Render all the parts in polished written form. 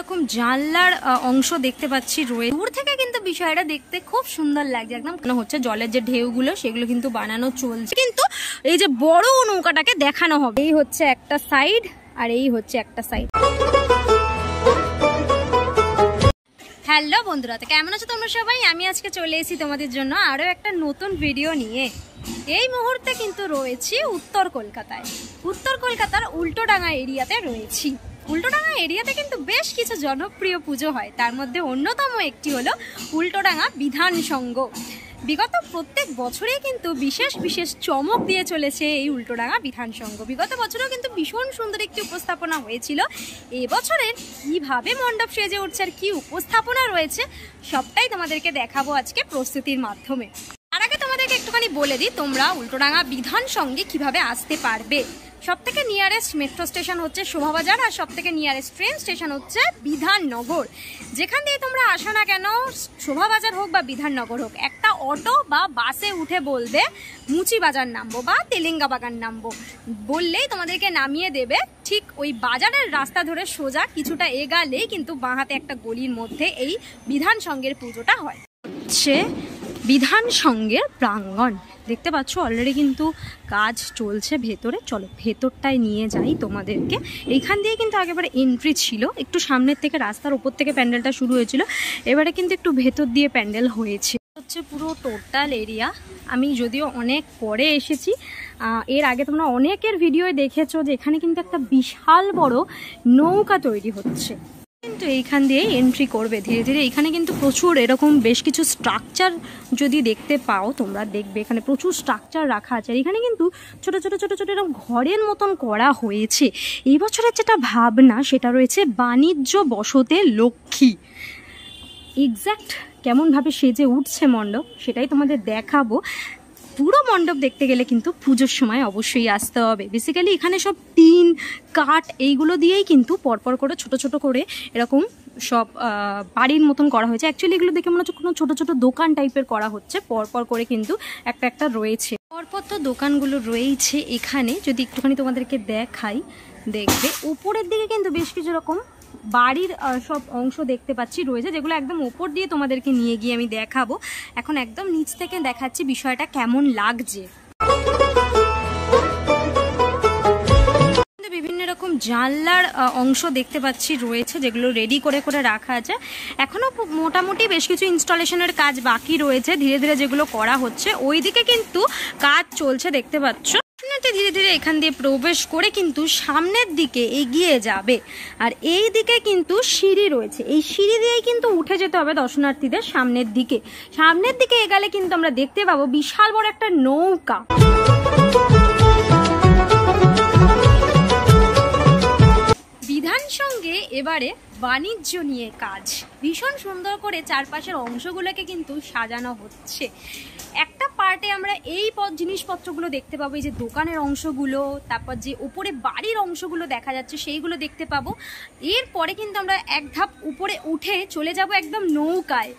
রকম জানলার অংশ দেখতে পাচ্ছি রয়েছে। দূর থেকে কিন্তু বিষয়টা দেখতে খুব সুন্দর লাগছে, একদম মনে হচ্ছে জলের যে ঢেউগুলো সেগুলো কিন্তু বানানো চলছে, কিন্তু এই যে বড় নৌকাটাকে দেখানো হবে। এই হচ্ছে একটা সাইড আর এই হচ্ছে একটা সাইড। হ্যালো বন্ধুরা, তো কেমন আছো তোমরা সবাই? আমি আজকে চলে এসেছি তোমাদের জন্য আরও একটা নতুন ভিডিও নিয়ে। এই মুহূর্তে কিন্তু রয়েছি উত্তর কলকাতায়। উত্তর কলকাতার উল্টোডাঙ্গা এরিয়াতে রয়েছি। উল্টোডাঙ্গা এরিয়াতে কিন্তু বেশ কিছু জনপ্রিয় পুজো হয়, তার মধ্যে অন্যতম একটি হলো উল্টোডাঙ্গা বিধান সংঘ। বিগত প্রত্যেক বছরেই কিন্তু বিশেষ বিশেষ চমক দিয়ে চলেছে এই উল্টোডাঙ্গা বিধান সংঘ। বিগত বছরেও কিন্তু ভীষণ সুন্দর একটি উপস্থাপনা হয়েছিল। এবছরের কীভাবে মণ্ডপ সেজে উঠছে আর কী উপস্থাপনা রয়েছে সবটাই তোমাদেরকে দেখাবো আজকে প্রস্তুতির মাধ্যমে। তার আগে তোমাদেরকে একটুখানি বলে দিই তোমরা উল্টোডাঙ্গা বিধান সংঘে কীভাবে আসতে পারবে। সবথেকে নিয়ারেস্ট মেট্রো স্টেশন হচ্ছে শোভাবাজার, আর সবথেকে নিয়ারেস্ট ট্রেন স্টেশন হচ্ছে বিধাননগর। যেখান দিয়ে তোমরা আসো না কেন, শোভাবাজার হোক বা বিধাননগর হোক, একটা অটো বা বাসে উঠে বলবে মুচিবাজার নামবো বা তেলেঙ্গা বাগান নামবো, বললেই তোমাদেরকে নামিয়ে দেবে। ঠিক ওই বাজারের রাস্তা ধরে সোজা কিছুটা এগালেই কিন্তু বাঁ হাতে একটা গলির মধ্যে এই বিধান সংঘের পুজোটা হয়। হচ্ছে বিধান সংঘের প্রাঙ্গণ দেখতে পাচ্ছ, অলরেডি কিন্তু কাজ চলছে ভেতরে। চলো ভেতরটায় নিয়ে যাই তোমাদেরকে। এইখান দিয়ে কিন্তু আগেবারে এন্ট্রি ছিল, একটু সামনের থেকে রাস্তার উপর থেকে প্যান্ডেলটা শুরু হয়েছিল, এবারে কিন্তু একটু ভেতর দিয়ে প্যান্ডেল হয়েছে। হচ্ছে পুরো টোটাল এরিয়া। আমি যদিও অনেক পরে এসেছি, এর আগে তোমরা অনেকের ভিডিও দেখেছো যে এখানে কিন্তু একটা বিশাল বড় নৌকা তৈরি হচ্ছে। কিন্তু এইখান দিয়ে এন্ট্রি করবে ধীরে ধীরে। এখানে কিন্তু প্রচুর এরকম বেশ কিছু স্ট্রাকচার যদি দেখতে পাও তোমরা, দেখবে এখানে প্রচুর স্ট্রাকচার রাখা আছে। আর এখানে কিন্তু ছোট ছোট ছোট ছোট এরকম ঘরের মতন করা হয়েছে। এই বছরের যেটা ভাবনা সেটা রয়েছে বাণিজ্য বসতে লক্ষ্মী। এক্স্যাক্ট কেমনভাবে সেজে উঠছে মণ্ডপ সেটাই তোমাদের দেখাবো। পুরো মণ্ডপ দেখতে গেলে কিন্তু পুজোর সময় অবশ্যই আসতে হবে। বেসিক্যালি এখানে সব টিন কাঠ এইগুলো দিয়েই কিন্তু পরপর করে ছোট ছোট করে এরকম সব বাড়ির মতন করা হয়েছে। অ্যাকচুয়ালি এগুলো দেখে মনে হচ্ছে কোনো ছোটো ছোটো দোকান টাইপের করা হচ্ছে, পরপর করে কিন্তু একটা একটা রয়েছে। পরপর তো দোকানগুলো রয়েছে এখানে। যদি একটুখানি তোমাদেরকে দেখাই, দেখবে উপরের দিকে কিন্তু বেশ কিছু রকম বাড়ির সব অংশ দেখতে পাচ্ছি রয়েছে, যেগুলো একদম ওপর দিয়ে তোমাদেরকে নিয়ে গিয়ে আমি দেখাবো। এখন একদম নিচ থেকে দেখাচ্ছি বিষয়টা কেমন লাগছে। বিভিন্ন রকম জানলার অংশ দেখতে পাচ্ছি রয়েছে, যেগুলো রেডি করে করে রাখা আছে। এখনো মোটামুটি বেশ কিছু ইনস্টলেশনের কাজ বাকি রয়েছে, ধীরে ধীরে যেগুলো করা হচ্ছে। ওইদিকে কিন্তু কাজ চলছে দেখতে পাচ্ছ। ধীরে ধীরে এখান দিয়ে প্রবেশ করে কিন্তু সামনের দিকে এগিয়ে যাবে। আর এই দিকে কিন্তু সিঁড়ি রয়েছে, এই সিঁড়ি দিয়েই কিন্তু উঠে যেতে হবে দর্শনার্থীদের সামনের দিকে। সামনের দিকে এগালে কিন্তু আমরা দেখতে পাবো বিশাল বড় একটা নৌকা। বিধান সংঘে এবারে বাণিজ্য নিয়ে কাজ। ভীষণ সুন্দর করে চারপাশের অংশগুলোকে কিন্তু সাজানো হচ্ছে। একটা পার্টে আমরা এই জিনিসপত্রগুলো দেখতে পাবো, এই যে দোকানের অংশগুলো, তারপর যে উপরে বাড়ির অংশগুলো দেখা যাচ্ছে সেইগুলো দেখতে পাবো। এরপরে কিন্তু আমরা এক ধাপ উপরে উঠে চলে যাব একদম নৌকায়।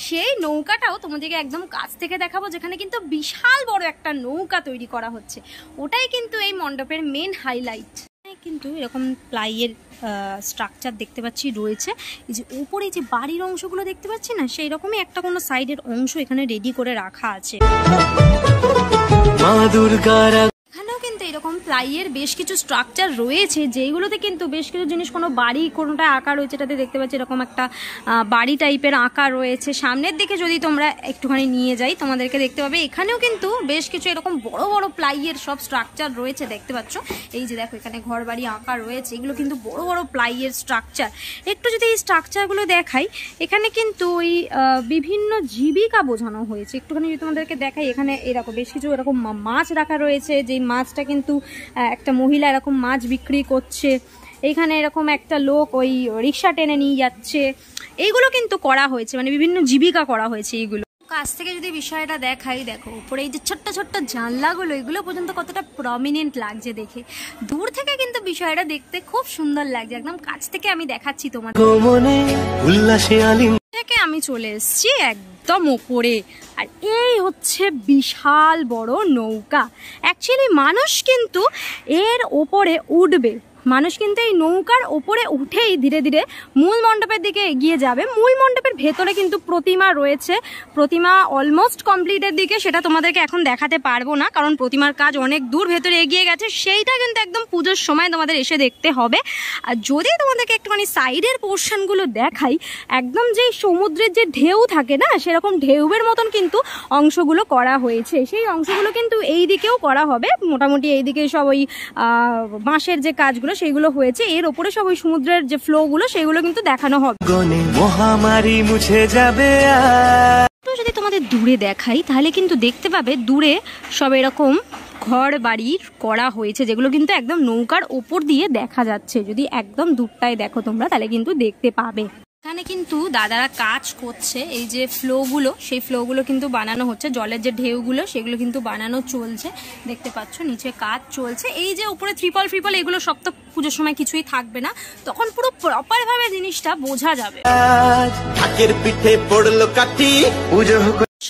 সেই নৌকাটাও তোমাদেরকে একদম কাছ থেকে দেখাবো, যেখানে কিন্তু বিশাল বড় একটা নৌকা তৈরি করা হচ্ছে। ওটাই কিন্তু এই মণ্ডপের মেন হাইলাইট। কিন্তু এরকম প্লাইয়ের স্ট্রাকচার দেখতে পাচ্ছি রয়েছে। এই যে উপরে যে বাড়ির অংশগুলো দেখতে পাচ্ছি না, সেই রকমই একটা কোনো সাইডের অংশ এখানে রেডি করে রাখা আছে। এখানেও কিন্তু এরকম প্লাইয়ের বেশ কিছু স্ট্রাকচার রয়েছে, যেইগুলোতে কিন্তু বেশ কিছু জিনিস, কোনো বাড়ি কোনোটা আঁকা রয়েছে, এটাতে দেখতে পাচ্ছি এরকম একটা বাড়ি টাইপের আঁকা রয়েছে। সামনের দিকে যদি তোমরা একটুখানি নিয়ে যাই তোমাদেরকে দেখতে পাবে এখানেও কিন্তু বেশ কিছু এরকম বড় বড় প্লাইয়ের সব স্ট্রাকচার রয়েছে দেখতে পাচ্ছ। এই যে দেখো এখানে ঘর বাড়ি আঁকা রয়েছে, এগুলো কিন্তু বড় বড় প্লাইয়ের স্ট্রাকচার। একটু যদি এই স্ট্রাকচারগুলো দেখাই, এখানে কিন্তু ওই বিভিন্ন জীবিকা বোঝানো হয়েছে। একটুখানি যদি তোমাদেরকে দেখাই, এখানে এরকম বেশ কিছু এরকম মাছ রাখা রয়েছে, যেই মাছটা কিন্তু একটা মহিলা এরকম মাছ বিক্রি করছে। এইখানে এরকম একটা লোক ওই রিক্সা টেনে নিয়ে যাচ্ছে। এইগুলো কিন্তু করা হয়েছে, মানে বিভিন্ন জীবিকা করা হয়েছে এইগুলো। কাছ থেকে যদি বিষয়টা দেখাই, দেখো উপরে এই যে ছোট্ট ছোট্ট জানলাগুলো, এগুলো পর্যন্ত কতটা প্রমিনেন্ট লাগছে দেখে। দূর থেকে কিন্তু বিষয়টা দেখতে খুব সুন্দর লাগছে, একদম কাছ থেকে আমি দেখাচ্ছি তোমাদের। আমি চলে এসেছি একদম ওপরে, আর এই হচ্ছে বিশাল বড় নৌকা। অ্যাকচুয়ালি মানুষ কিন্তু এর ওপরে উঠবে, মানুষ কিন্তু এই নৌকার ওপরে উঠেই ধীরে ধীরে মূল মণ্ডপের দিকে এগিয়ে যাবে। মূল মণ্ডপের ভেতরে কিন্তু প্রতিমা রয়েছে, প্রতিমা অলমোস্ট কমপ্লিটের দিকে, সেটা তোমাদেরকে এখন দেখাতে পারবো না কারণ প্রতিমার কাজ অনেক দূর ভেতরে এগিয়ে গেছে, সেইটা কিন্তু একদম পুজোর সময় তোমাদের এসে দেখতে হবে। আর যদি তোমাদেরকে একটুখানি সাইডের পোর্শনগুলো দেখাই, একদম যে সমুদ্রের যে ঢেউ থাকে না, সেরকম ঢেউয়ের মতন কিন্তু অংশগুলো করা হয়েছে। সেই অংশগুলো কিন্তু এই দিকেও করা হবে, মোটামুটি এই দিকে সব ওই বাঁশের যে কাজগুলো সেইগুলো হয়েছে, এর ওপরে সব ওই সমুদ্রের যে ফ্লোগুলো সেগুলো কিন্তু দেখানো হবে। মহামারী মুছে যাবে। যদি তোমাদের দূরে দেখাই তাহলে কিন্তু দেখতে পাবে দূরে সব এরকম ঘর বাড়ি করা হয়েছে, যেগুলো কিন্তু একদম নৌকার ওপর দিয়ে দেখা যাচ্ছে। যদি একদম দূরটায় দেখো তোমরা তাহলে কিন্তু দেখতে পাবে। এখানে কিন্তু দাদারা কাজ করছে, এই যে ফ্লোগুলো সেই ফ্লোগুলো কিন্তু বানানো হচ্ছে, জলের যে ঢেউগুলো সেগুলো কিন্তু বানানো চলছে, দেখতে পাচ্ছ নিচে কাজ চলছে। এই যে উপরে ত্রিপল ফ্রিপল এগুলো সব তো পুজোর সময় কিছুই থাকবে না, তখন পুরো প্রপার ভাবে জিনিসটা বোঝা যাবে।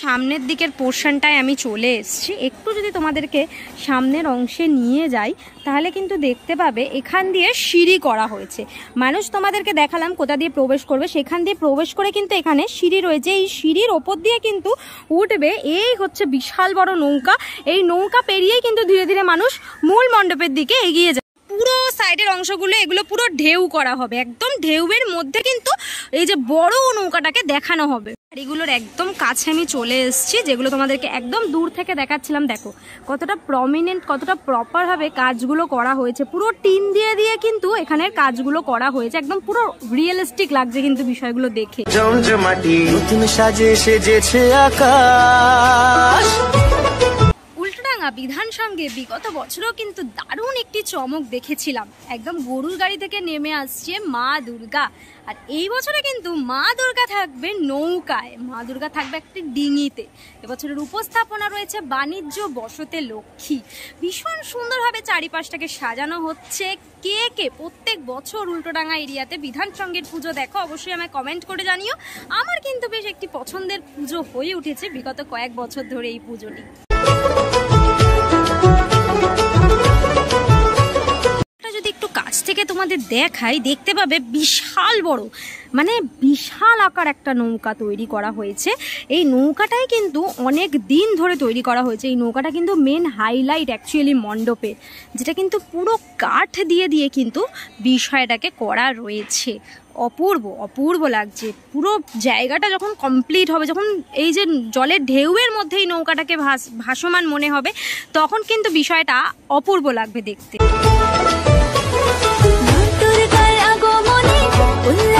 সামনের দিকের পোর্শনটায় আমি চলে এসেছি, একটু যদি তোমাদেরকে সামনের অংশে নিয়ে যাই তাহলে কিন্তু দেখতে পাবে এখান দিয়ে সিঁড়ি করা হয়েছে। মানুষ তোমাদেরকে দেখালাম কোথা দিয়ে প্রবেশ করবে, সেখান দিয়ে প্রবেশ করে কিন্তু এখানে সিঁড়ি রয়েছে, এই সিঁড়ির ওপর দিয়ে কিন্তু উঠবে। এই হচ্ছে বিশাল বড় নৌকা, এই নৌকা পেরিয়েই কিন্তু ধীরে ধীরে মানুষ মূল মণ্ডপের দিকে এগিয়ে যায়। পুরো সাইডের অংশগুলো এগুলো পুরো ঢেউ করা হবে, একদম ঢেউয়ের মধ্যে কিন্তু এই যে বড় নৌকাটাকে দেখানো হবে। এগুলোর একদম কাছে আমি চলে এসেছি, যেগুলো তোমাদেরকে একদম দূর থেকে দেখাচ্ছিলাম। দেখো কতটা প্রমিনেন্ট, কতটা প্রপার ভাবে কাজগুলো করা হয়েছে, পুরো টিন দিয়ে দিয়ে কিন্তু এখানের কাজগুলো করা হয়েছে, একদম পুরো রিয়েলিস্টিক লাগছে কিন্তু বিষয়গুলো দেখে। জমজমাটি নতুন সাজে সেজেছে আকাশ। উল্টোডাঙা বিধান সঙ্গে বিগত বছরও কিন্তু দারুণ একটি চমক দেখেছিলাম, একদম গরুর গাড়ি থেকে নেমে আসছে মা দুর্গা। আর এই বছরে কিন্তু মা দুর্গা থাকবে নৌকায়, মা দুর্গা থাকবে একটি ডিঙিতে। এবছরের উপস্থাপনা রয়েছে বাণিজ্য বসতে লক্ষ্মী। ভীষণ সুন্দরভাবে চারিপাশটাকে সাজানো হচ্ছে। কে কে প্রত্যেক বছর উল্টোডাঙা এরিয়াতে বিধান সঙ্গের পুজো দেখো অবশ্যই আমায় কমেন্ট করে জানিও। আমার কিন্তু বেশ একটি পছন্দের পুজো হয়ে উঠেছে বিগত কয়েক বছর ধরে এই পুজোটি। যদি একটু কাছ থেকে তোমাদের দেখাই দেখতে পাবে বিশাল বড়, মানে বিশাল আকার একটা নৌকা তৈরি করা হয়েছে। এই নৌকাটাই কিন্তু অনেক দিন ধরে তৈরি করা হয়েছে। এই নৌকাটা কিন্তু মেন হাইলাইট অ্যাকচুয়ালি মণ্ডপে, যেটা কিন্তু পুরো কাঠ দিয়ে দিয়ে কিন্তু বিষয়টাকে করা রয়েছে। অপূর্ব অপূর্ব লাগছে পুরো জায়গাটা। যখন কমপ্লিট হবে, যখন এই যে জলের ঢেউয়ের মধ্যে এই নৌকাটাকে ভাসমান মনে হবে, তখন কিন্তু বিষয়টা অপূর্ব লাগবে দেখতে।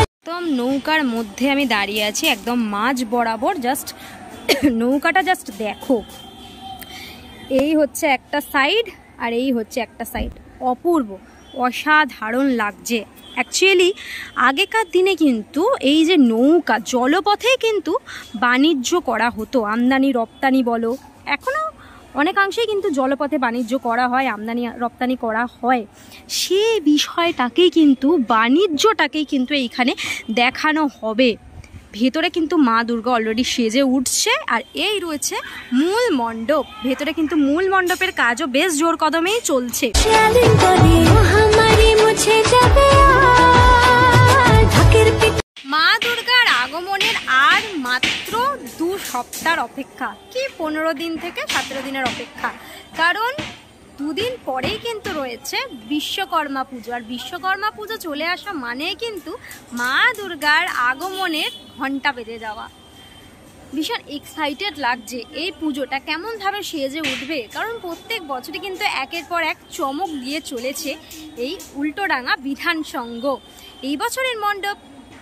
একদম নৌকার মধ্যে আমি দাঁড়িয়ে আছি, একদম মাঝ বরাবর। জাস্ট নৌকাটা জাস্ট দেখো, এই হচ্ছে একটা সাইড আর এই হচ্ছে একটা সাইড, অপূর্ব অসাধারণ লাগছে। অ্যাকচুয়ালি আগেকার দিনে কিন্তু এই যে নৌকা জলপথে কিন্তু বাণিজ্য করা হতো, আমদানি রপ্তানি বলো, এখনও অনেকাংশেই কিন্তু জলপথে বাণিজ্য করা হয়, আমদানি রপ্তানি করা হয়। সেই বিষয়টাকেই কিন্তু বাণিজ্যটাকেই কিন্তু এইখানে দেখানো হবে। ভেতরে কিন্তু মা দুর্গা অলরেডি সেজে উঠছে, আর এই রয়েছে মূল মণ্ডপ। ভেতরে কিন্তু মূল মণ্ডপের কাজও বেশ জোর কদমেই চলছে। মা দুর্গার আগমনের আর মাত্র 2 সপ্তাহ অপেক্ষা, কি 15 দিন থেকে 17 দিনের অপেক্ষা, কারণ 2 দিন পরেই কিন্তু রয়েছে বিশ্বকর্মা পুজো। আর বিশ্বকর্মা পুজো চলে আসা মানে কিন্তু মা দুর্গার আগমনের ঘন্টা বেজে যাওয়া। ভীষণ এক্সাইটেড লাগছে এই পুজোটা কেমনভাবে সেজে উঠবে, কারণ প্রত্যেক বছরই কিন্তু একের পর এক চমক দিয়ে চলেছে এই উল্টোডাঙা বিধান সংঘ। এই বছরের মণ্ডপ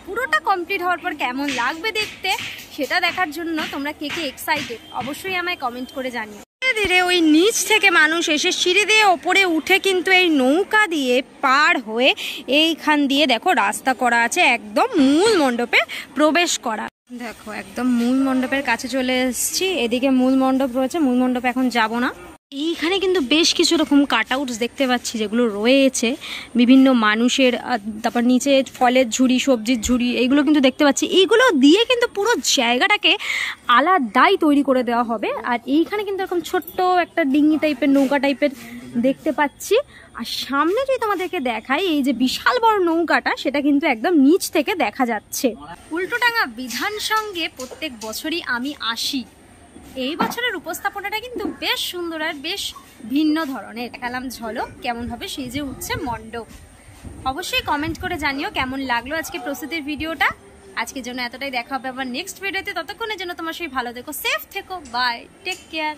পুরোটা কমপ্লিট হওয়ার পর কেমন লাগবে দেখতে, সেটা দেখার জন্য তোমরা কে কে এক্সাইটেড অবশ্যই আমায় কমেন্ট করে জানিও। ধীরে ধীরে ওই নিচ থেকে মানুষ এসে সিঁড়ি দিয়ে ওপরে উঠে কিন্তু এই নৌকা দিয়ে পার হয়ে এইখান দিয়ে দেখো রাস্তা করা আছে একদম মূল মণ্ডপে প্রবেশ করা। দেখো একদম মূল মণ্ডপের কাছে চলে এসেছি, এদিকে মূল মণ্ডপ রয়েছে, মূল মণ্ডপে এখন যাব না। এইখানে কিন্তু বেশ কিছু রকম কাটআউটস দেখতে পাচ্ছি যেগুলো রয়েছে বিভিন্ন মানুষের, তারপর নিচে ফলের ঝুড়ি, সবজির ঝুড়ি, এইগুলো কিন্তু দেখতে পাচ্ছি। এইগুলো দিয়ে কিন্তু পুরো জায়গাটাকে আলাদাই তৈরি করে দেওয়া হবে। আর এইখানে কিন্তু এরকম ছোট্ট একটা ডিঙি টাইপের, নৌকা টাইপের দেখতে পাচ্ছি। আর সামনে যদি তোমাদেরকে দেখাই, এই যে বিশাল বড় নৌকাটা, সেটা কিন্তু একদম নিচ থেকে দেখা যাচ্ছে। উল্টোডাঙা বিধান সঙ্গে প্রত্যেক বছরই আমি আসি। এই বছরের উপস্থাপনাটা কিন্তু বেশ সুন্দর আর বেশ ভিন্ন ধরনের। দেখালাম ঝলক কেমনভাবে সেজে উঠছে মণ্ডপ। অবশ্যই কমেন্ট করে জানিও কেমন লাগলো আজকে প্রস্তুতির ভিডিওটা। আজকের জন্য এতটাই, দেখা হবে আবার নেক্সট ভিডিওতে। ততক্ষণের জন্য তোমার সেই ভালো থেকো, সেফ থেকো, বাই, টেক কেয়ার।